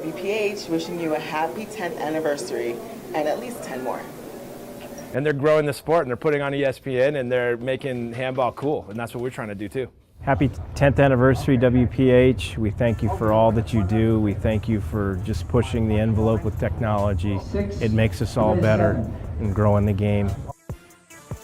WPH wishing you a happy 10th anniversary and at least 10 more. And they're growing the sport, and they're putting on ESPN, and they're making handball cool, and that's what we're trying to do too. Happy 10th anniversary, WPH. We thank you for all that you do. We thank you for just pushing the envelope with technology. It makes us all better and growing the game.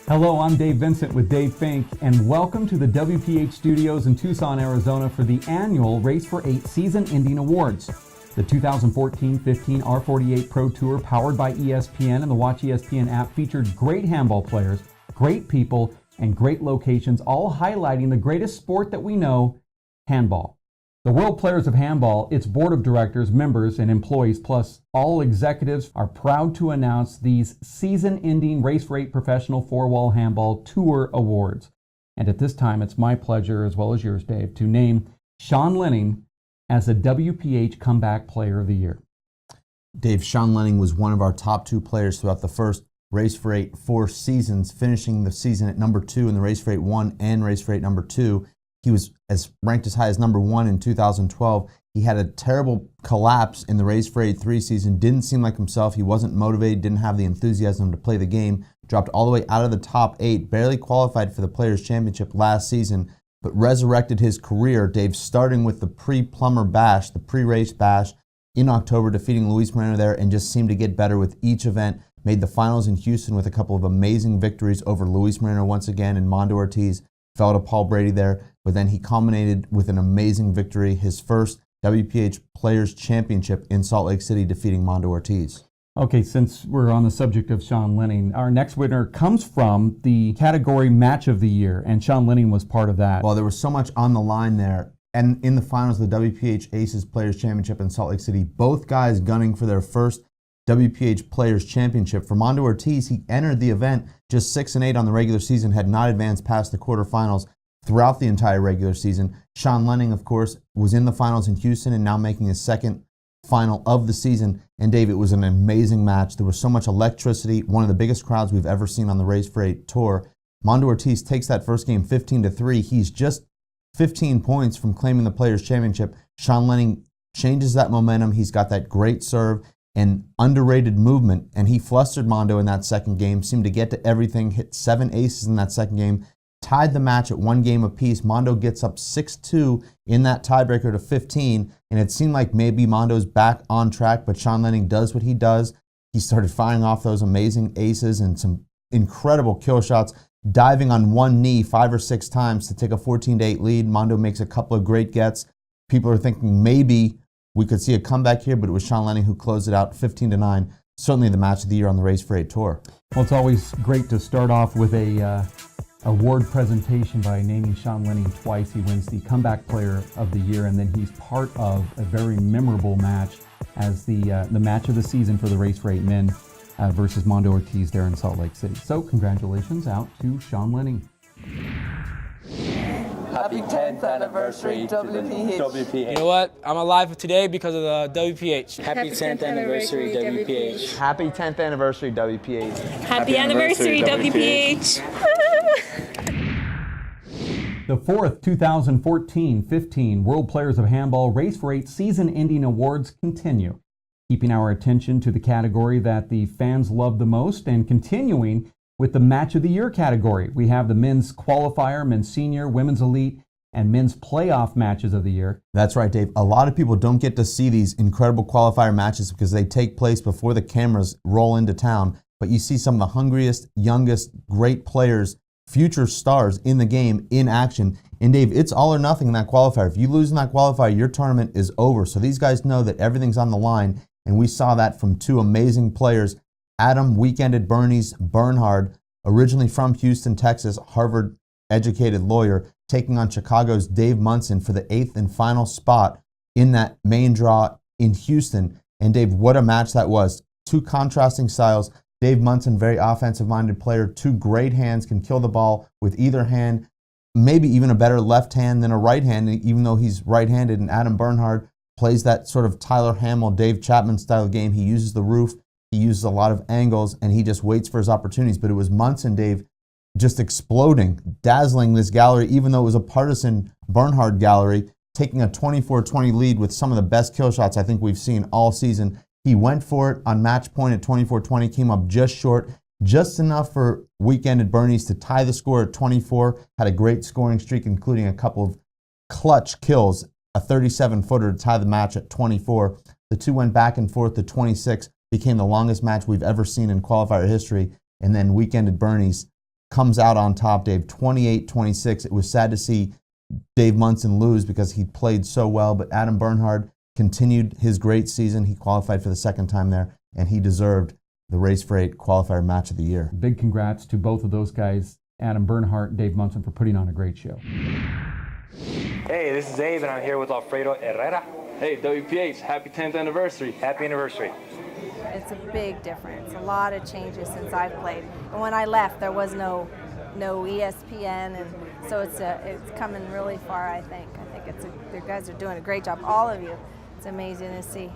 Hello, I'm Dave Vincent with Dave Fink, and welcome to the WPH studios in Tucson, Arizona for the annual Race4eight season-ending awards. The 2014-15 R48Pro Tour, powered by ESPN and the Watch ESPN app, featured great handball players, great people, and great locations, all highlighting the greatest sport that we know, handball. The World Players of Handball, its board of directors, members, and employees, plus all executives, are proud to announce these season-ending Race4eight Professional Four-Wall Handball Tour Awards. And at this time, it's my pleasure, as well as yours, Dave, to name Sean Lenning as the WPH Comeback Player of the Year. Dave, Sean Lenning was one of our top two players throughout the first Race4eight 4 seasons, finishing the season at number 2 in the Race4eight 1 and Race4eight number 2. He was ranked as high as number 1 in 2012. He had a terrible collapse in the Race4eight 3 season, didn't seem like himself. He wasn't motivated, didn't have the enthusiasm to play the game, dropped all the way out of the top 8, barely qualified for the Players' Championship last season, but resurrected his career, Dave, starting with the pre-Plumber Bash, the pre-race bash in October, defeating Luis Moreno there, and just seemed to get better with each event. Made the finals in Houston with a couple of amazing victories over Luis Moreno once again, and Mondo Ortiz fell to Paul Brady there, but then he culminated with an amazing victory, his first WPH Players' Championship in Salt Lake City, defeating Mondo Ortiz. Okay, since we're on the subject of Sean Lenning, our next winner comes from the category Match of the Year, and Sean Lenning was part of that. Well, there was so much on the line there, and in the finals of the WPH Aces Players' Championship in Salt Lake City, both guys gunning for their first WPH Players' Championship. For Mondo Ortiz, he entered the event just 6-8 on the regular season, had not advanced past the quarterfinals throughout the entire regular season. Sean Lenning, of course, was in the finals in Houston and now making his second final of the season. And Dave, it was an amazing match. There was so much electricity, one of the biggest crowds we've ever seen on the Race4eight Tour. Mondo Ortiz takes that first game 15-3. He's just 15 points from claiming the Players' Championship. Sean Lenning changes that momentum. He's got that great serve and underrated movement, and he flustered Mondo in that second game, seemed to get to everything, hit 7 aces in that second game, tied the match at 1 game apiece. Mondo gets up 6-2 in that tiebreaker to 15, and it seemed like maybe Mondo's back on track, but Sean Lenning does what he does. He started firing off those amazing aces and some incredible kill shots, diving on one knee 5 or 6 times to take a 14-8 lead. Mondo makes a couple of great gets. People are thinking maybe we could see a comeback here, but it was Sean Lenning who closed it out 15-9. Certainly the match of the year on the Race4eight Tour. Well, it's always great to start off with a award presentation by naming Sean Lenning twice. He wins the Comeback Player of the Year, and then he's part of a very memorable match as the match of the season for the Race4eight men versus Mondo Ortiz there in Salt Lake City. So congratulations out to Sean Lenning. Happy 10th anniversary, WPH. You know what? I'm alive today because of the WPH. Happy 10th anniversary, WPH. Happy 10th anniversary, WPH. Happy anniversary, WPH. The fourth 2014-15 World Players of Handball Race4eight season-ending awards continue, keeping our attention to the category that the fans love the most and continuing with the Match of the Year category. We have the men's qualifier, men's senior, women's elite, and men's playoff matches of the year. That's right, Dave. A lot of people don't get to see these incredible qualifier matches because they take place before the cameras roll into town. But you see some of the hungriest, youngest, great players, future stars in the game in action. And Dave, it's all or nothing in that qualifier. If you lose in that qualifier, your tournament is over. So these guys know that everything's on the line. And we saw that from 2 amazing players. Adam Weekend at Bernie's Bernhard, originally from Houston, Texas, Harvard-educated lawyer, taking on Chicago's Dave Munson for the 8th and final spot in that main draw in Houston. And Dave, what a match that was. 2 contrasting styles. Dave Munson, very offensive-minded player, 2 great hands, can kill the ball with either hand, maybe even a better left hand than a right hand, even though he's right-handed. And Adam Bernhard plays that sort of Tyler Hamill, Dave Chapman style game. He uses the roof. He uses a lot of angles, and he just waits for his opportunities. But it was Munson, Dave, just exploding, dazzling this gallery, even though it was a partisan Bernhard gallery. taking a 24-20 lead with some of the best kill shots I think we've seen all season. He went for it on match point at 24-20, came up just short, just enough for Weekend at Bernie's to tie the score at 24. Had a great scoring streak, including a couple of clutch kills, a 37-footer to tie the match at 24. The two went back and forth to 26, became the longest match we've ever seen in qualifier history. And then Weekend at Bernie's comes out on top, Dave, 28-26. It was sad to see Dave Munson lose because he played so well, but Adam Bernhard continued his great season. He qualified for the second time there, and he deserved the Race4eight qualifier match of the year. Big congrats to both of those guys, Adam Bernhardt and Dave Munson, for putting on a great show. Hey, this is Abe, and I'm here with Alfredo Herrera. Hey, WPH, happy 10th anniversary. Happy anniversary. It's a big difference, a lot of changes since I've played. And when I left, there was no ESPN, and so it's coming really far, I think. The guys are doing a great job, all of you. It's amazing to see,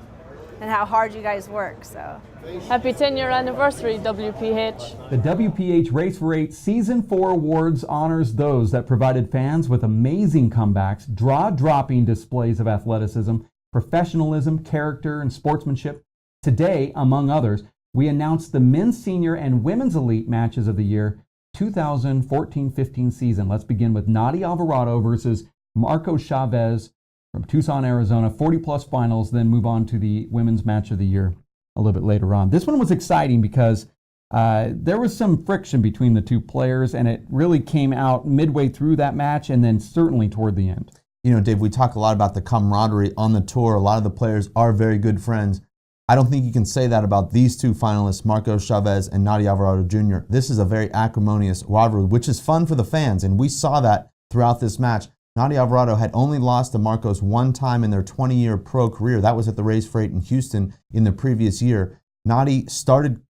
and how hard you guys work. So, Happy 10-year anniversary, WPH. The WPH Race4eight Season 4 Awards honors those that provided fans with amazing comebacks, jaw-dropping displays of athleticism, professionalism, character, and sportsmanship. Today, among others, we announced the men's senior and women's elite matches of the year 2014-15 season. Let's begin with Nadi Alvarado versus Marco Chavez from Tucson, Arizona, 40-plus finals, then move on to the women's match of the year a little bit later on. This one was exciting because there was some friction between the two players, and it really came out midway through that match and then certainly toward the end. You know, Dave, we talk a lot about the camaraderie on the tour. A lot of the players are very good friends. I don't think you can say that about these two finalists, Marco Chavez and Nadi Alvarado Jr. This is a very acrimonious rivalry, which is fun for the fans, and we saw that throughout this match. Nadi Alvarado had only lost to Marcos one time in their 20-year pro career. That was at the Race4eight in Houston in the previous year. Nadi started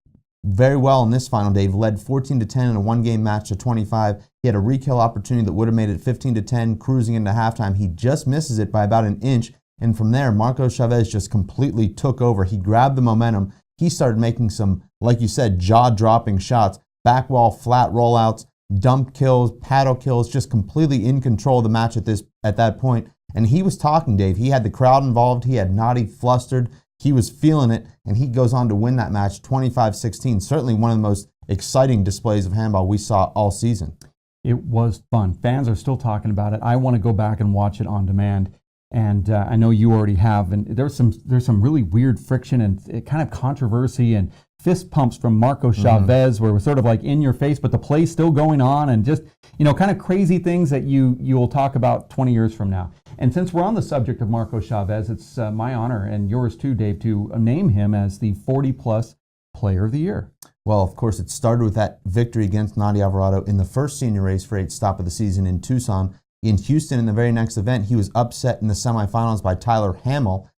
very well in this final, Dave, led 14-10 in a one-game match to 25. He had a rekill opportunity that would have made it 15-10, cruising into halftime. He just misses it by about an inch. And from there, Marco Chavez just completely took over. He grabbed the momentum. He started making some, like you said, jaw-dropping shots, back wall, flat rollouts, dump kills, paddle kills, just completely in control of the match at that point. And he was talking, Dave. He had the crowd involved. He had Nadi flustered. He was feeling it, and he goes on to win that match 25-16. Certainly one of the most exciting displays of handball we saw all season. It was fun. Fans are still talking about it. I want to go back and watch it on demand. And I know you already have. And there's some really weird friction and kind of controversy and fist pumps from Marco Chavez, where it was sort of like in your face, but the play's still going on, and just, you know, kind of crazy things that you'll talk about 20 years from now. And since we're on the subject of Marco Chavez, it's my honor, and yours too, Dave, to name him as the 40-plus Player of the Year. Well, of course, it started with that victory against Nadi Alvarado in the first senior Race4eight stop of the season in Tucson. In Houston, in the very next event, he was upset in the semifinals by Tyler Hamill.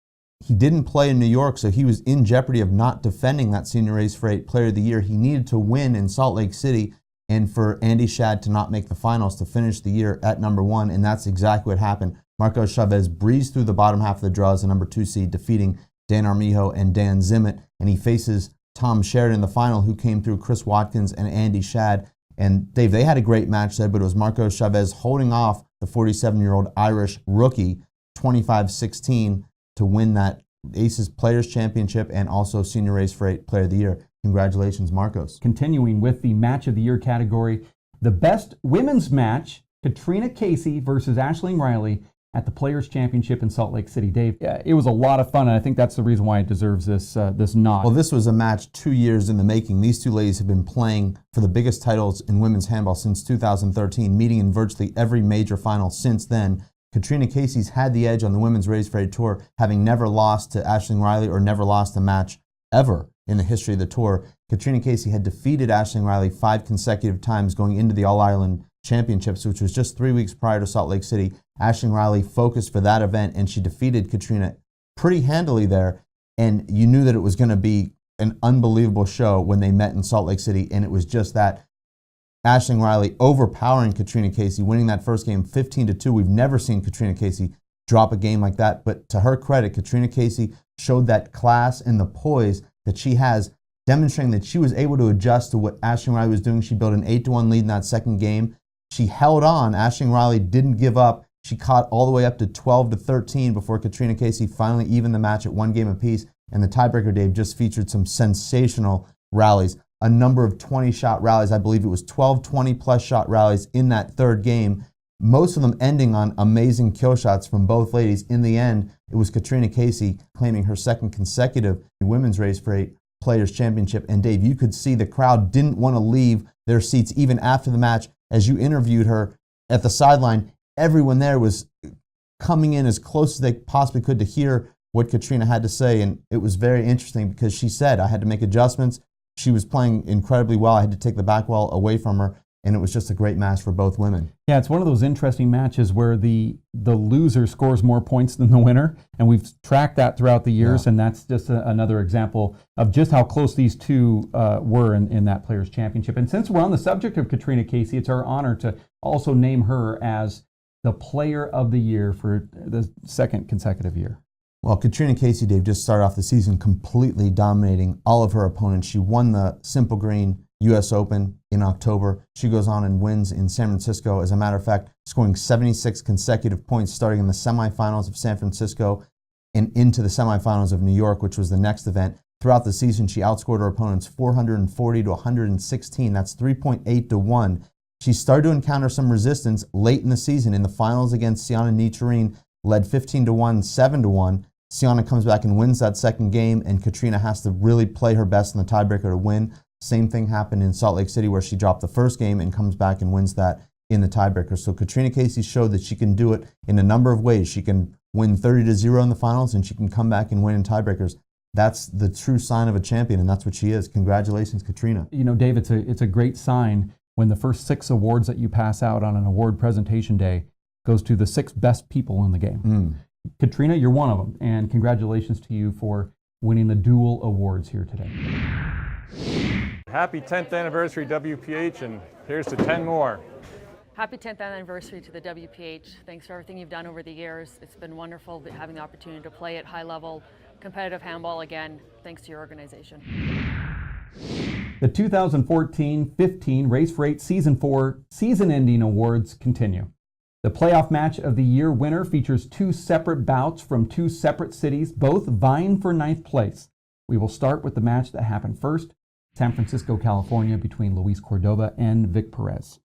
He didn't play in New York, so he was in jeopardy of not defending that senior Race4eight Player of the Year. He needed to win in Salt Lake City and for Andy Shad to not make the finals to finish the year at number one, and that's exactly what happened. Marco Chavez breezed through the bottom half of the draw as the number 2 seed, defeating Dan Armijo and Dan Zimmett, and he faces Tom Sheridan in the final, who came through Chris Watkins and Andy Shad. And Dave, they had a great match there, but it was Marco Chavez holding off the 47-year-old Irish rookie 25-16 to win that Aces Players Championship and also Senior Race4eight Player of the Year. Congratulations, Marcos. Continuing with the Match of the Year category, the best women's match, Katrina Casey versus Aisling Riley at the Players Championship in Salt Lake City. Dave, it was a lot of fun, and I think that's the reason why it deserves this nod. Well, this was a match 2 years in the making. These two ladies have been playing for the biggest titles in women's handball since 2013, meeting in virtually every major final since then. Katrina Casey's had the edge on the women's Race4eight Tour, having never lost to Aisling Riley or never lost a match ever in the history of the tour. Katrina Casey had defeated Aisling Riley 5 consecutive times going into the All-Ireland Championships, which was just 3 weeks prior to Salt Lake City. Aisling Riley focused for that event, and she defeated Katrina pretty handily there, and you knew that it was going to be an unbelievable show when they met in Salt Lake City, and it was just that. Aisling Riley overpowering Katrina Casey, winning that first game 15-2. We've never seen Katrina Casey drop a game like that, but to her credit, Katrina Casey showed that class and the poise that she has, demonstrating that she was able to adjust to what Aisling Riley was doing. She built an 8-1 lead in that second game. She held on. Aisling Riley didn't give up, She caught all the way up to 12-13 before Katrina Casey finally evened the match at 1 game apiece. And the tiebreaker, Dave, just featured some sensational rallies, a number of 20-shot rallies. I believe it was 12 20-plus shot rallies in that third game, most of them ending on amazing kill shots from both ladies. In the end, it was Katrina Casey claiming her second consecutive women's Race4eight Players Championship. And Dave, you could see the crowd didn't want to leave their seats even after the match. As you interviewed her at the sideline, everyone there was coming in as close as they possibly could to hear what Katrina had to say. And it was very interesting because she said, I had to make adjustments. She was playing incredibly well. I had to take the back wall away from her. And it was just a great match for both women. Yeah, it's one of those interesting matches where the loser scores more points than the winner, and we've tracked that throughout the years, and that's just another example of just how close these two were in that Players' Championship. And since we're on the subject of Katrina Casey, it's our honor to also name her as the Player of the Year for the second consecutive year. Well, Katrina Casey, Dave, just started off the season completely dominating all of her opponents. She won the Simple Green U.S. Open in October. She goes on and wins in San Francisco. As a matter of fact, scoring 76 consecutive points starting in the semifinals of San Francisco and into the semifinals of New York, which was the next event. Throughout the season, she outscored her opponents 440 to 116. That's 3.8 to 1. She started to encounter some resistance late in the season. In the finals against Siana Nichirin, led 15 to 1, 7 to 1. Siana comes back and wins that second game, and Katrina has to really play her best in the tiebreaker to win. Same thing happened in Salt Lake City where she dropped the first game and comes back and wins that in the tiebreaker. So Katrina Casey showed that she can do it in a number of ways. She can win 30-0 in the finals, and she can come back and win in tiebreakers. That's the true sign of a champion, and that's what she is. Congratulations, Katrina. You know, Dave, it's a great sign when the first 6 awards that you pass out on an award presentation day goes to the 6 best people in the game. Katrina, you're one of them, and congratulations to you for winning the dual awards here today. Happy 10th anniversary WPH, and here's to 10 more. Happy 10th anniversary to the WPH. Thanks for everything you've done over the years. It's been wonderful having the opportunity to play at high level competitive handball again, thanks to your organization. The 2014-15 Race4eight Season 4 season-ending awards continue. The playoff match of the year winner features 2 separate bouts from 2 separate cities, both vying for 9th place. We will start with the match that happened first, San Francisco, California, between Luis Cordova and Vic Perez.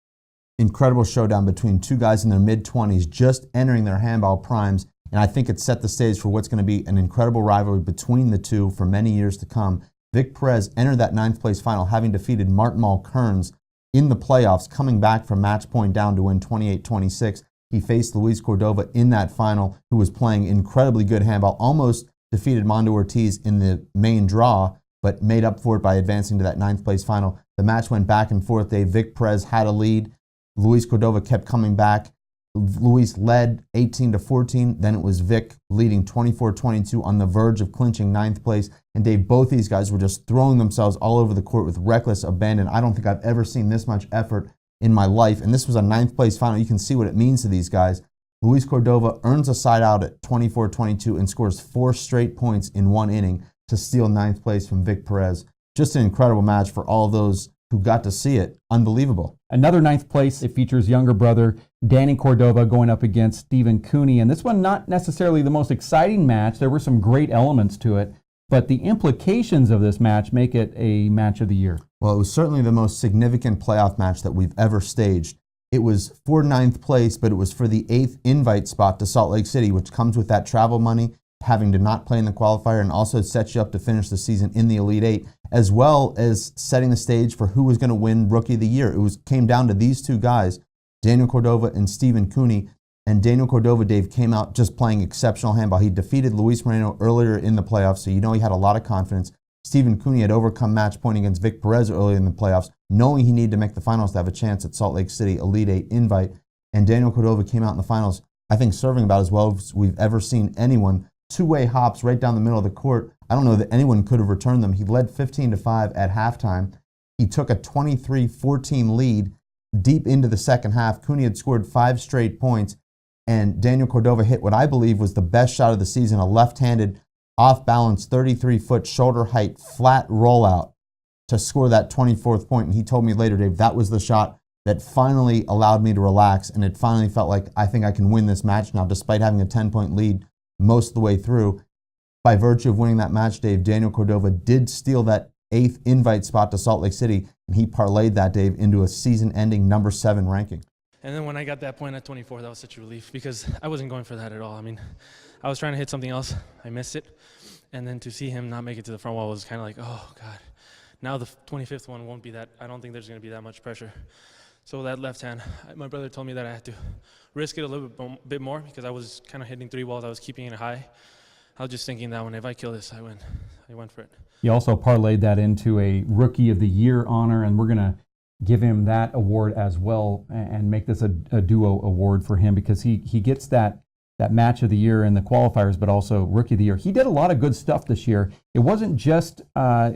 Incredible showdown between 2 guys in their mid-20s just entering their handball primes, and I think it set the stage for what's going to be an incredible rivalry between the two for many years to come. Vic Perez entered that 9th place final having defeated Martin Mulkerns in the playoffs, coming back from match point down to win 28-26. He faced Luis Cordova in that final, who was playing incredibly good handball, almost defeated Mondo Ortiz in the main draw, but made up for it by advancing to that 9th place final. The match went back and forth. Vic Perez had a lead. Luis Cordova kept coming back. Luis led 18-14. Then it was Vic leading 24-22 on the verge of clinching 9th place. And Dave, both these guys were just throwing themselves all over the court with reckless abandon. I don't think I've ever seen this much effort in my life. And this was a 9th place final. You can see what it means to these guys. Luis Cordova earns a side out at 24-22 and scores 4 straight points in 1 inning to steal 9th place from Vic Perez. Just an incredible match for all those who got to see it. Unbelievable. Another 9th place, it features younger brother Danny Cordova going up against Stephen Cooney. And this one, not necessarily the most exciting match. There were some great elements to it, but the implications of this match make it a match of the year. Well, it was certainly the most significant playoff match that we've ever staged. It was for 9th place, but it was for the 8th invite spot to Salt Lake City, which comes with that travel money, having to not play in the qualifier, and also sets you up to finish the season in the Elite 8, as well as setting the stage for who was going to win Rookie of the Year. It came down to these 2 guys, Daniel Cordova and Stephen Cooney. And Daniel Cordova, Dave, came out just playing exceptional handball. He defeated Luis Moreno earlier in the playoffs, so you know he had a lot of confidence. Stephen Cooney had overcome match point against Vic Perez earlier in the playoffs, knowing he needed to make the finals to have a chance at Salt Lake City Elite 8 invite. And Daniel Cordova came out in the finals, I think, serving about as well as we've ever seen anyone. 2-way hops right down the middle of the court. I don't know that anyone could have returned them. He led 15-5 at halftime. He took a 23-14 lead deep into the second half. Cooney had scored 5 straight points, and Daniel Cordova hit what I believe was the best shot of the season, a left-handed, off-balance, 33-foot shoulder height, flat rollout to score that 24th point. And he told me later, Dave, that was the shot that finally allowed me to relax, and it finally felt like I think I can win this match now, despite having a 10-point lead most of the way through. By virtue of winning that match, Dave, Daniel Cordova did steal that 8th invite spot to Salt Lake City, and he parlayed that, Dave, into a season-ending number 7 ranking. And then when I got that point at 24, that was such a relief because I wasn't going for that at all. I mean, I was trying to hit something else. I missed it. And then to see him not make it to the front wall was kind of like, oh, God. Now the 25th one won't be that. I don't think there's going to be that much pressure. So that left hand, my brother told me that I had to risk it a little bit more because I was kind of hitting 3 balls. I was keeping it high. I was just thinking that if I kill this, I win. I went for it. He also parlayed that into a Rookie of the Year honor, and we're going to give him that award as well and make this a duo award for him because he gets that match of the year in the qualifiers, but also Rookie of the Year. He did a lot of good stuff this year. It wasn't just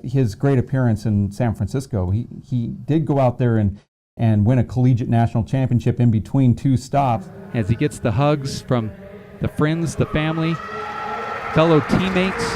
his great appearance in San Francisco. He did go out there and win a collegiate national championship in between 2 stops. As he gets the hugs from the friends, the family, fellow teammates.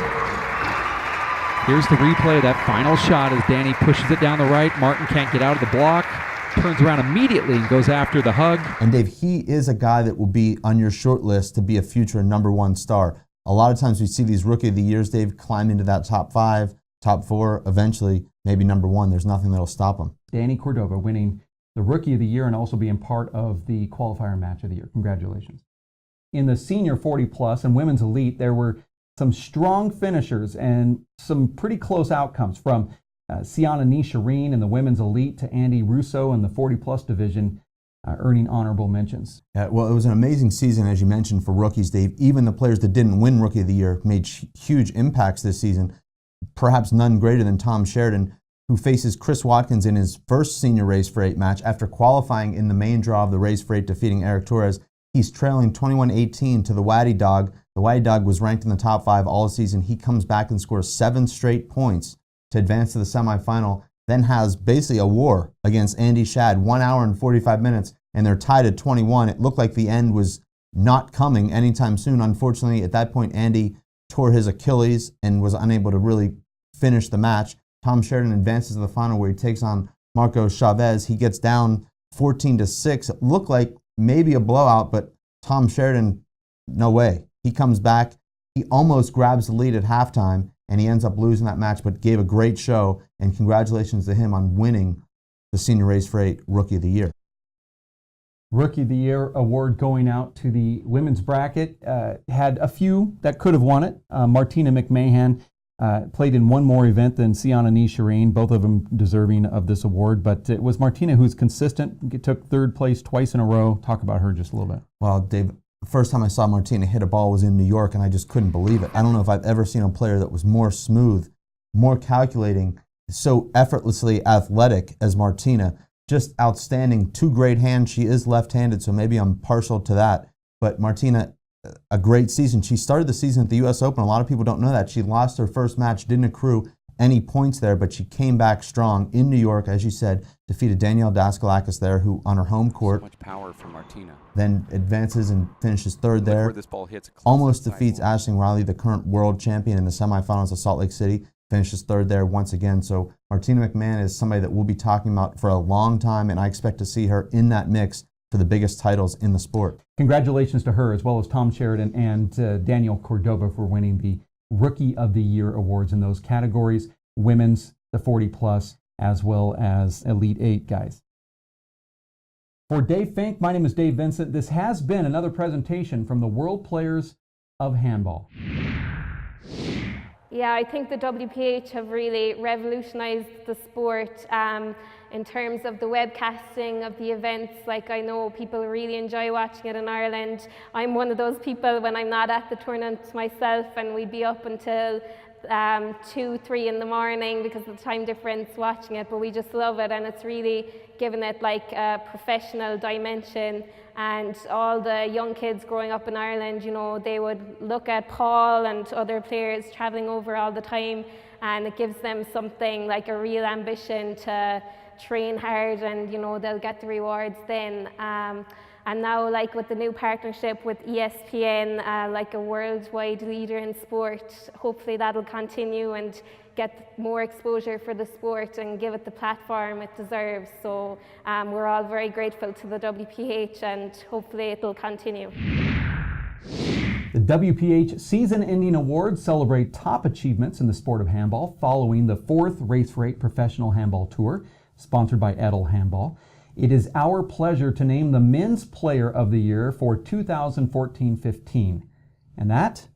Here's the replay of that final shot as Danny pushes it down the right. Martin can't get out of the block. Turns around immediately and goes after the hug. And Dave, he is a guy that will be on your short list to be a future number 1 star. A lot of times we see these Rookie of the Years, Dave, climb into that top 5, top 4, eventually maybe number 1. There's nothing that'll stop him. Danny Cordova winning the Rookie of the Year and also being part of the qualifier match of the year. Congratulations. In the senior 40+ and women's elite, there were some strong finishers and some pretty close outcomes from Sienna Nishareen in the women's elite to Andy Russo in the 40+ division, earning honorable mentions. Yeah, well, it was an amazing season, as you mentioned, for rookies, Dave. Even the players that didn't win Rookie of the Year made huge impacts this season, perhaps none greater than Tom Sheridan, who faces Chris Watkins in his first senior Race4eight match after qualifying in the main draw of the Race4eight, defeating Eric Torres. He's trailing 21-18 to the Waddy Dog. The Waddy Dog was ranked in the top 5 all season. He comes back and scores 7 straight points to advance to the semifinal, then has basically a war against Andy Shad, 1 hour and 45 minutes, and they're tied at 21. It looked like the end was not coming anytime soon. Unfortunately, at that point, Andy tore his Achilles and was unable to really finish the match. Tom Sheridan advances to the final where he takes on Marco Chavez. He gets down 14-6. It looked like maybe a blowout, but Tom Sheridan, no way. He comes back. He almost grabs the lead at halftime, and he ends up losing that match, but gave a great show, and congratulations to him on winning the Senior Race4eight Rookie of the Year. Rookie of the Year award going out to the women's bracket. Had a few that could have won it. Martina McMahon played in one more event than Sienna Nishareen, both of them deserving of this award, but it was Martina who's consistent, took 3rd place twice in a row. Talk about her just a little bit. Well, Dave, the first time I saw Martina hit a ball was in New York, and I just couldn't believe it. I don't know if I've ever seen a player that was more smooth, more calculating, so effortlessly athletic as Martina. Just outstanding. 2 great hands. She is left-handed, so maybe I'm partial to that. But Martina, a great season. She started the season at the U.S. Open. A lot of people don't know that. She lost her first match, didn't accrue any points there, but she came back strong in New York, as you said, defeated Danielle Daskalakis there, who on her home court. So much power from Martina. Then advances and finishes 3rd there. Where this ball hits, almost defeats Aisling Riley, the current world champion in the semifinals of Salt Lake City. Finishes 3rd there once again. So Martina McMahon is somebody that we'll be talking about for a long time, and I expect to see her in that mix for the biggest titles in the sport. Congratulations to her, as well as Tom Sheridan and Daniel Cordova for winning the Rookie of the Year awards in those categories, women's, the 40+, as well as Elite 8 guys. For Dave Fink, my name is Dave Vincent. This has been another presentation from the World Players of Handball. Yeah, I think the WPH have really revolutionized the sport in terms of the webcasting of the events. Like, I know people really enjoy watching it in Ireland. I'm one of those people when I'm not at the tournament myself, and we'd be up until 2, 3 in the morning because of the time difference watching it, but we just love it, and it's really given it like a professional dimension. And all the young kids growing up in Ireland, you know, they would look at Paul and other players traveling over all the time, and it gives them something like a real ambition to train hard, and you know, they'll get the rewards then. And now, like with the new partnership with ESPN, like a worldwide leader in sport, hopefully that'll continue and get more exposure for the sport and give it the platform it deserves. So we're all very grateful to the WPH, and hopefully it'll continue. The WPH season-ending awards celebrate top achievements in the sport of handball following the 4th Race4eight Professional Handball Tour, sponsored by Edel Handball. It is our pleasure to name the Men's Player of the Year for 2014-15. And that,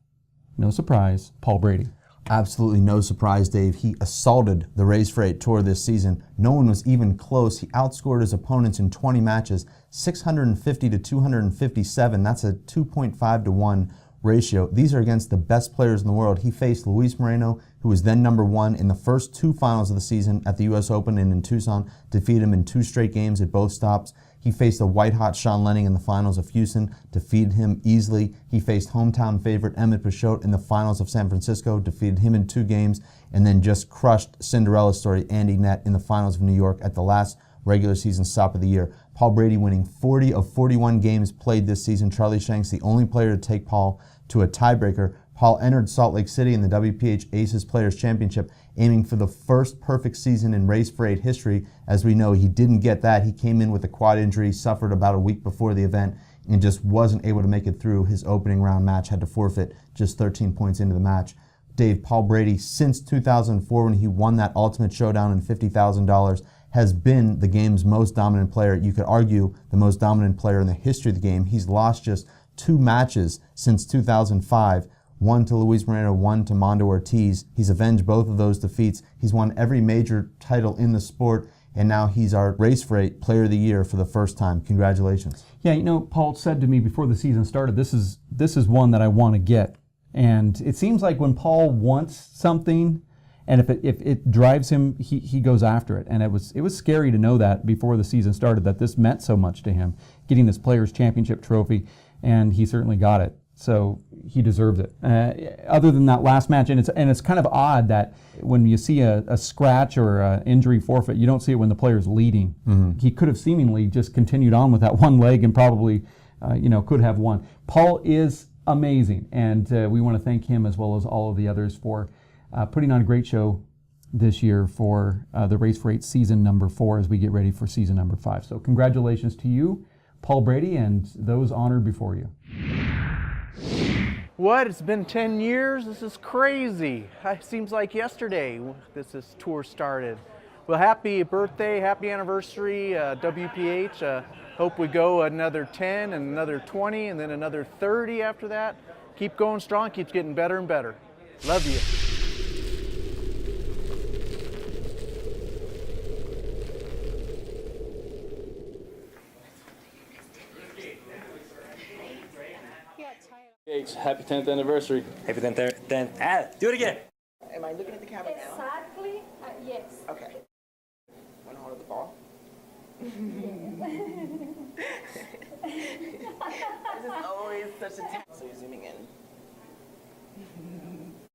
no surprise, Paul Brady. Absolutely no surprise, Dave. He assaulted the Race4eight Tour this season. No one was even close. He outscored his opponents in 20 matches, 650 to 257. That's a 2.5 to 1 ratio. These are against the best players in the world. He faced Luis Moreno, who was then #1 in the first 2 finals of the season at the US Open and in Tucson, defeated him in 2 straight games at both stops. He faced a white-hot Sean Lenning in the finals of Houston, defeated him easily. He faced hometown favorite Emmett Peugeot in the finals of San Francisco, defeated him in 2 games, and then just crushed Cinderella story Andy Nett in the finals of New York at the last regular season stop of the year. Paul Brady winning 40 of 41 games played this season. Charlie Shanks, the only player to take Paul to a tiebreaker. Paul entered Salt Lake City in the WPH Aces Players Championship, aiming for the first perfect season in Race4eight history. As we know, he didn't get that. He came in with a quad injury, suffered about a week before the event, and just wasn't able to make it through his opening round match, had to forfeit just 13 points into the match. Dave, Paul Brady, since 2004 when he won that Ultimate Showdown and $50,000, has been the game's most dominant player. You could argue the most dominant player in the history of the game. He's lost just 2 matches since 2005, one to Luis Moreno, one to Mondo Ortiz. He's avenged both of those defeats. He's won every major title in the sport, and now he's our Race4eight Player of the Year for the first time. Congratulations. Yeah, you know, Paul said to me before the season started, this is one that I want to get. And it seems like when Paul wants something, and if it drives him, he goes after it. And it was scary to know that before the season started, that this meant so much to him, getting this Players' Championship trophy, and he certainly got it. So he deserves it. Other than that last match, and it's kind of odd that when you see a scratch or an injury forfeit, you don't see it when the player's leading. Mm-hmm. He could have seemingly just continued on with that one leg and probably could have won. Paul is amazing, and we want to thank him as well as all of the others for putting on a great show this year for the Race4eight season number 4 as we get ready for season number 5. So congratulations to you, Paul Brady, and those honored before you. What? It's been 10 years? This is crazy. It seems like yesterday this tour started. Well, happy birthday, happy anniversary, WPH. Hope we go another 10 and another 20 and then another 30 after that. Keep going strong, keeps getting better and better. Love you. Happy 10th anniversary. Happy 10th. Do it again. Am I looking at the camera now? Exactly, yes. Okay. Want to hold the ball? This is always such a So you're zooming in.